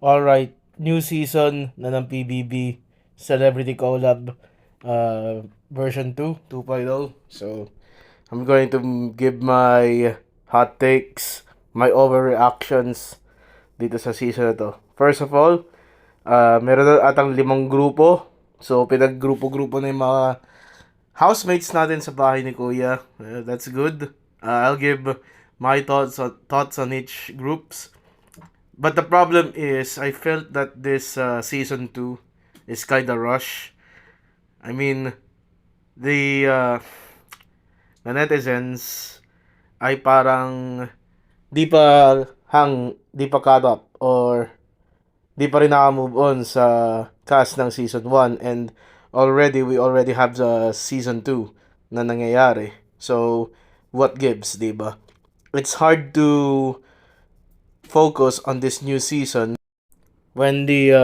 Alright, new season na ng PBB Celebrity Collab version 2, 2.0. So, I'm going to give my hot takes, my overreactions dito sa season na to. First of all, meron na atang 5 grupo. So, pinag-grupo-grupo na yung mga housemates natin sa bahay ni Kuya. That's good. I'll give my thoughts on each groups. But the problem is, I felt that this season 2 is kind of rush. I mean, the uh, the netizens ay parang di pa caught up or di pa rin naka-move on sa cast ng season 1 and we already have the season 2 na nangyayari. So, what gives, di ba? It's hard to focus on this new season when the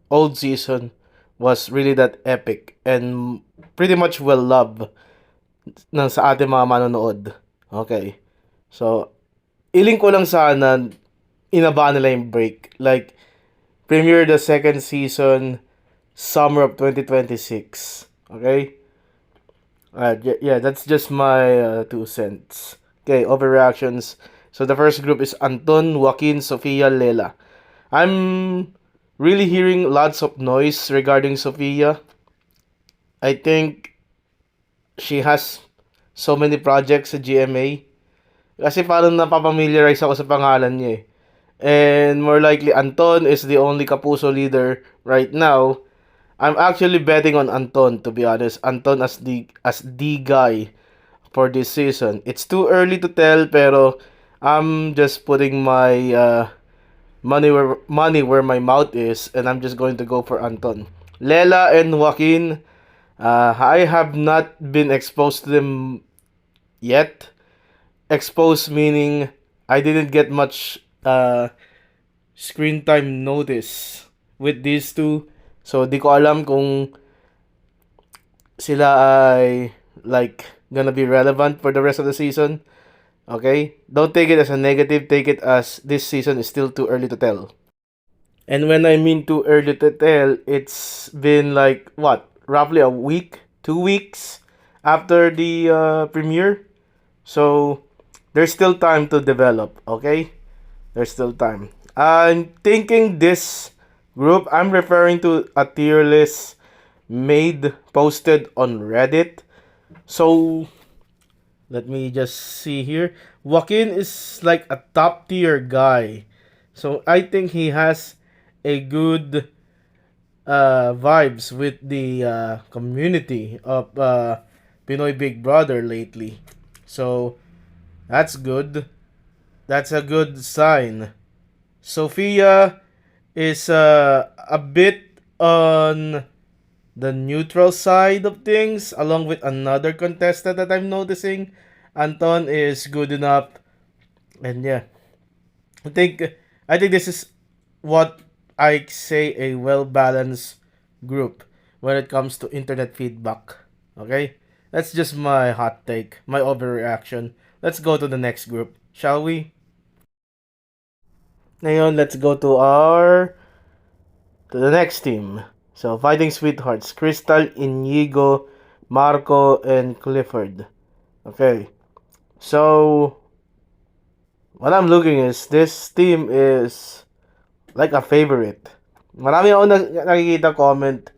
old season was really that epic and pretty much well loved ng sa ating mga manonood. Okay. So, iling ko lang sana inabaan nila yung break. Like, premiere the second season summer of 2026. Okay? Yeah, that's just my 2 cents. Okay, overreactions. So the first group is Anton, Joaquin, Sofia, Lela. I'm really hearing lots of noise regarding Sofia. I think she has so many projects sa GMA. Kasi parang napapamiliarize ako sa pangalan niya eh. And more likely, Anton is the only Kapuso leader right now. I'm actually betting on Anton, to be honest. Anton as the guy for this season. It's too early to tell, pero I'm just putting my money where my mouth is, and I'm just going to go for Anton. Lela and Joaquin, I have not been exposed to them yet. Exposed meaning I didn't get much screen time notice with these two. So di ko alam kung sila ay like gonna be relevant for the rest of the season. Okay? Don't take it as a negative, take it as this season is still too early to tell. And when I mean too early to tell, it's been like what? Roughly a week, 2 weeks after the premiere. So there's still time to develop, okay? There's still time. I'm thinking this group, I'm referring to a tier list made posted on Reddit. So let me just see here. Joaquin is like a top tier guy. So I think he has a good vibes with the community of Pinoy Big Brother lately. So that's good. That's a good sign. Sophia is a bit on the neutral side of things, along with another contestant that I'm noticing. Anton is good enough, and yeah, I think I think this is what I say a well balanced group when it comes to internet feedback. Okay, that's just my hot take, my overreaction. Let's go to the next group, shall we? Ngayon, let's go to the next team. So, Fighting Sweethearts, Crystal, Inigo, Marco, and Clifford. Okay. So, what I'm looking is, this team is like a favorite. Marami ako nakikita comment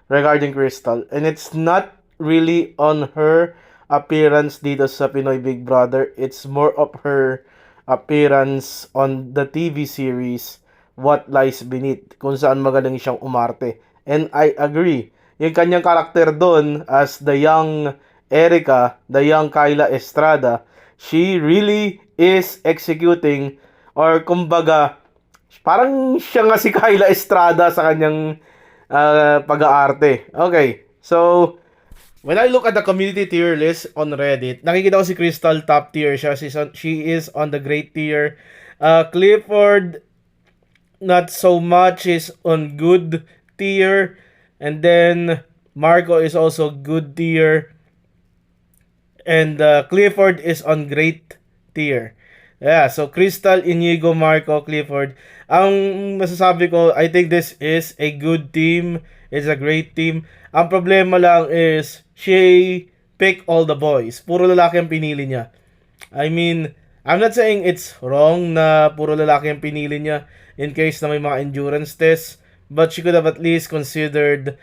regarding Crystal. And it's not really on her appearance dito sa Pinoy Big Brother. It's more of her appearance on the TV series What Lies Beneath, kung saan magaling siyang umarte. And I agree. Yung kanyang karakter doon as the young Erica, the young Kyla Estrada, she really is executing, or kumbaga parang siya nga si Kyla Estrada sa kanyang pag-aarte. Okay. So, when I look at the community tier list on Reddit, nakikita ko si Crystal top tier siya. She is on the great tier. Clifford, not so much, is on good tier. And then, Marco is also good tier. And Clifford is on great tier. Yeah, so Crystal, Inigo, Marco, Clifford. Ang masasabi ko, I think this is a good team. It's a great team. Ang problema lang is, she pick all the boys. Puro lalaki ang pinili niya. I mean, I'm not saying it's wrong na puro lalaki ang pinili niya in case na may mga endurance tests. But she could have at least considered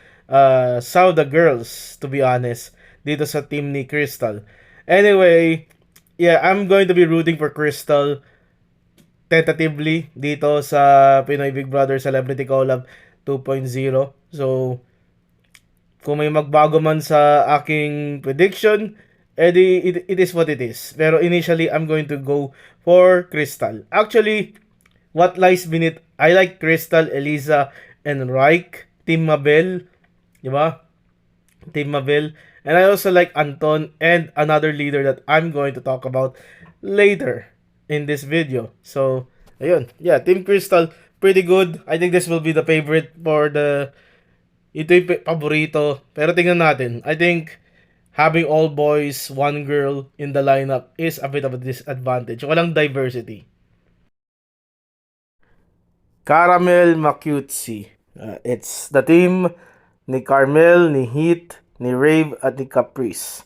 some of the girls, to be honest, dito sa team ni Crystal. Anyway, yeah, I'm going to be rooting for Crystal tentatively dito sa Pinoy Big Brother Celebrity Collab 2.0. So, kung may magbago man sa aking prediction, edi it is what it is. Pero initially, I'm going to go for Crystal. Actually, what lies beneath, I like Crystal, Eliza, and Reich, Team Mabel, di ba? Team Mabel. And I also like Anton and another leader that I'm going to talk about later in this video. So, ayun. Yeah, Team Crystal, pretty good. I think this will be the favorite for the... Ito yung paborito. Pero tingnan natin. I think having all boys, one girl in the lineup is a bit of a disadvantage. Walang diversity. Caramel Macutsi. It's the team ni Carmel, ni Heat, ni Rave, at ni Caprice.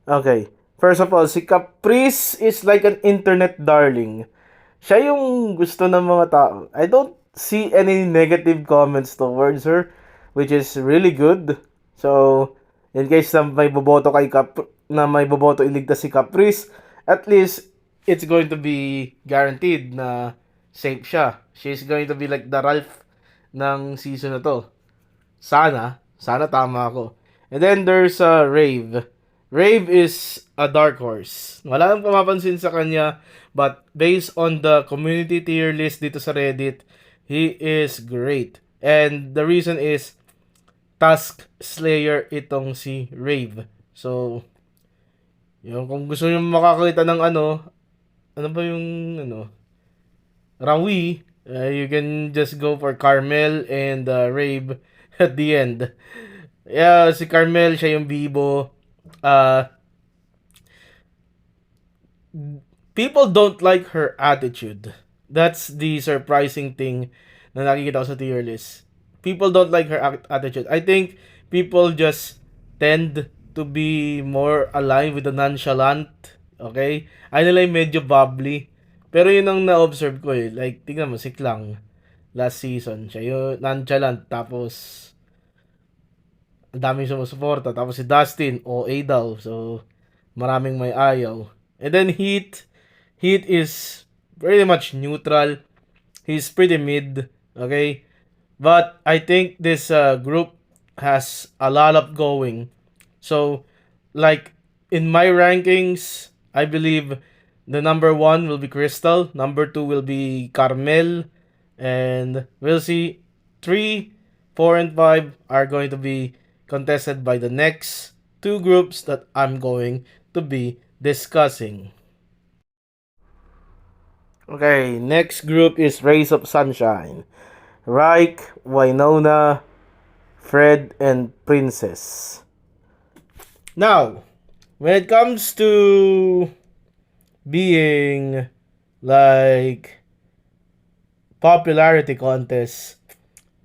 Okay. First of all, si Caprice is like an internet darling. Siya yung gusto ng mga tao. I don't see any negative comments towards her, which is really good. So, in case na may boboto kay na may boboto iligtas si Caprice, at least it's going to be guaranteed na safe siya. She's going to be like the Ralph ng season na to. Sana tama ako. And then there's Rave. Rave is a dark horse. Wala nang pumapansin sa kanya, but based on the community tier list dito sa Reddit, he is great. And the reason is Task Slayer itong si Rave. So, yun, kung gusto niyo makakita ng ano ba yung Rawi, you can just go for Carmel and Rave at the end. Yeah, si Carmel, siya yung bibo. People don't like her attitude. That's the surprising thing na nakikita ko sa tier list. People don't like her attitude. I think people just tend to be more aligned with the nonchalant. Okay? Ay nila yung medyo bubbly. Pero yun ang na-observe ko eh. Like, tingnan mo, si Klang. Last season. Siya yung nonchalant. Tapos, ang daming sumusuporta. Tapos si Dustin, OA daw. So, maraming may ayaw. And then Heat. Heat is pretty much neutral. He's pretty mid. Okay? But I think this group has a lot of going. So, like, in my rankings, I believe the number 1 will be Crystal. Number 2 will be Carmel. And we'll see 3, 4, and 5 are going to be contested by the next 2 groups that I'm going to be discussing. Okay, next group is Rays of Sunshine. Reich, Winona, Fred, and Princess. Now, when it comes to being like popularity contest,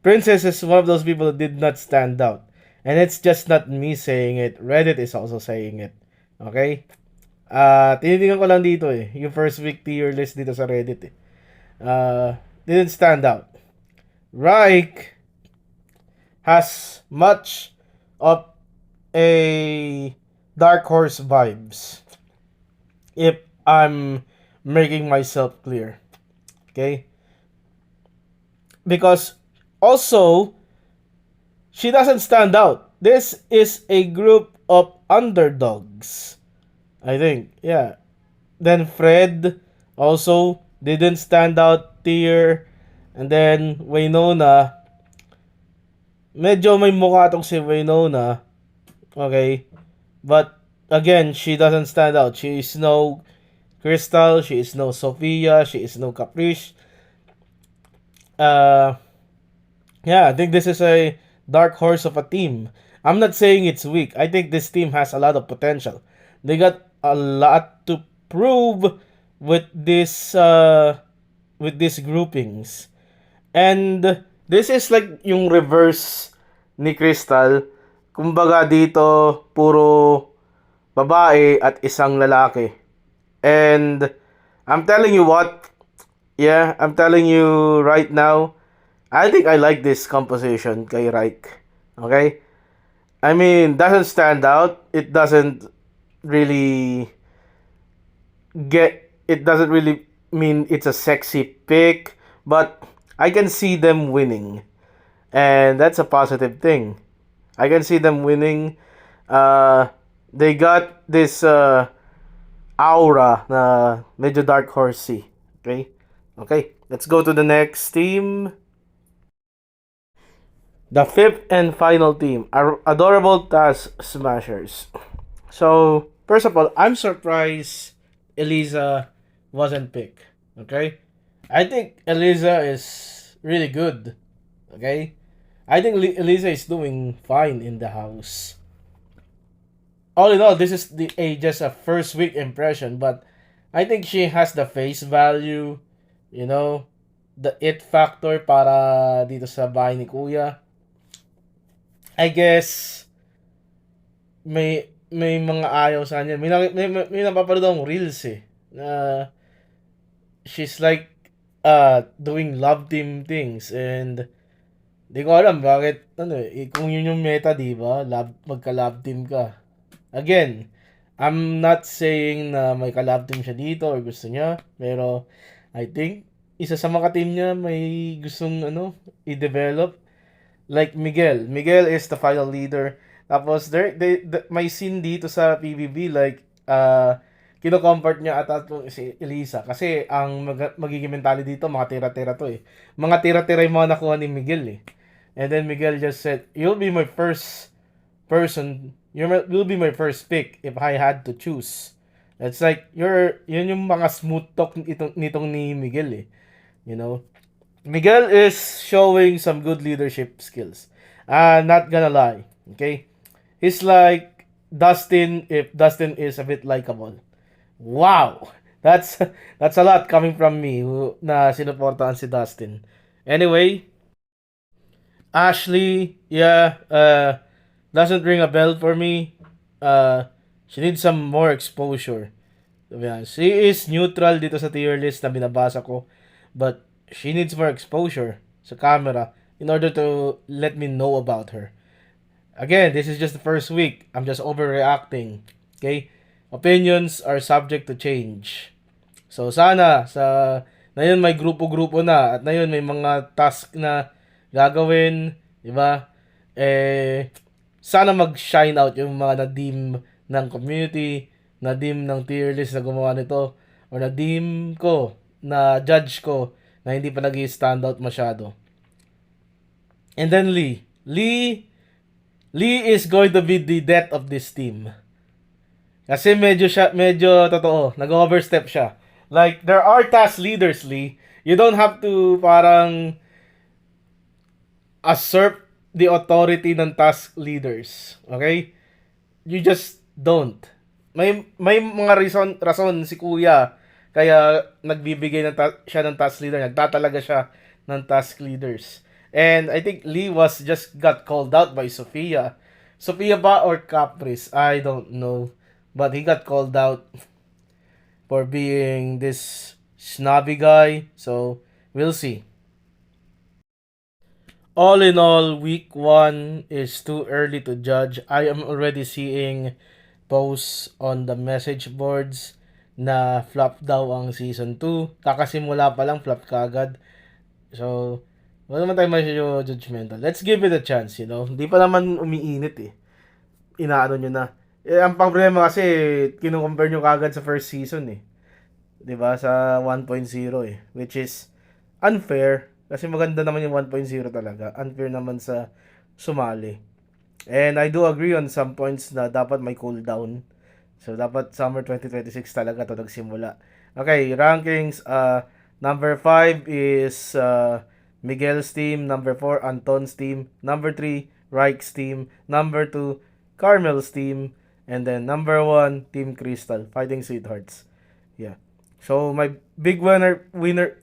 Princess is one of those people that did not stand out. And it's just not me saying it. Reddit is also saying it. Okay? Tinitingnan ko lang dito eh. Yung first week tier list dito sa Reddit eh. Didn't stand out. Reich has much of a dark horse vibes, if I'm making myself clear. Okay? Because also, she doesn't stand out. This is a group of underdogs, I think. Yeah. Then Fred also didn't stand out tier. And then, Winona, medyo may mukha tong si Winona. Okay? But, again, she doesn't stand out. She is no Crystal, she is no Sophia, she is no Caprice. Yeah, I think this is a dark horse of a team. I'm not saying it's weak. I think this team has a lot of potential. They got a lot to prove with these groupings. And this is like yung reverse ni Crystal. Kumbaga dito, puro babae at isang lalaki. And I'm telling you what, yeah, I'm telling you right now, I think I like this composition kay Reich. Okay? I mean, doesn't stand out. It doesn't really mean it's a sexy pick, but I can see them winning. And that's a positive thing. I can see them winning. Uh, they got this aura na medyo dark horsey. Okay? Okay, let's go to the next team. The fifth and final team are Adorable Task Smashers. So, first of all, I'm surprised Eliza wasn't picked. Okay? I think Eliza is really good. Okay? I think Eliza is doing fine in the house. All in all, this is just a first week impression, but I think she has the face value, you know, the it factor para dito sa bahay ni Kuya. I guess may mga ayaw sa kanya. May napapanood akong reels eh. Na she's like doing love team things, and di ko alam bakit kung yun yung meta, di ba? Magka-love team ka. Again, I'm not saying na may ka-love team siya dito or gusto niya, pero I think isa sa mga team niya may gustong i-develop. Like Miguel. Miguel is the final leader. Tapos may scene dito sa PBB like kino-comfort niya at si Elisa kasi ang magiging mentality dito mga tira-tira to eh. Mga tira-tira yung mga nakuha ni Miguel eh. And then Miguel just said, "You'll be my first person. You'll be my first pick if I had to choose." It's like yun yung mga smooth talk nitong ni Miguel eh. You know? Miguel is showing some good leadership skills. Not gonna lie, okay? He's like Dustin if Dustin is a bit likable. Wow, that's that's a lot coming from me na sinuportahan si Dustin. Anyway, Ashley, yeah, doesn't ring a bell for me. She needs some more exposure. To be honest. She is neutral dito sa tier list na binabasa ko, but she needs more exposure sa camera in order to let me know about her. Again, this is just the first week. I'm just overreacting. Okay? Opinions are subject to change. So sana na yun may grupo-grupo na at na yun may mga task na gagawin, di ba? Sana mag-shine out yung mga na-deem ng community, na-deem ng tier list na gumawa nito, or na-deem ko, na judge ko na hindi pa nag-stand out masyado. And then Lee is going to be the death of this team. Kasi medyo totoo, nag-overstep siya. Like, there are task leaders, Lee. You don't have to parang assert the authority ng task leaders. Okay? You just don't. May mga rason si Kuya kaya nagbibigay siya ng task leader. Nagtatalaga siya ng task leaders. And I think Lee just got called out by Sophia. Sophia ba or Caprice? I don't know. But he got called out for being this snobby guy. So, we'll see. All in all, week 1 is too early to judge. I am already seeing posts on the message boards na flop daw ang season 2. Kakasimula pa lang, flop kagad. So, wala naman tayo masyado judgmental. Let's give it a chance, you know. Hindi pa naman umiinit eh. Inaano nyo na. Ang problema kasi, kinukompare nyo kagad sa first season eh. 'Di ba sa 1.0 eh. Which is unfair. Kasi maganda naman yung 1.0 talaga. Unfair naman sa sumali. And I do agree on some points na dapat may cooldown. So, dapat summer 2026 talaga ito nagsimula. Okay, rankings. Number 5 is Miguel's team. Number 4, Anton's team. Number 3, Reich's team. Number 2, Carmel's team. And then number 1, Team Crystal. Fighting Sweethearts. Yeah. So my big winner,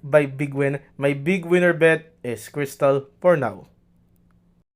my big winner bet is Crystal for now.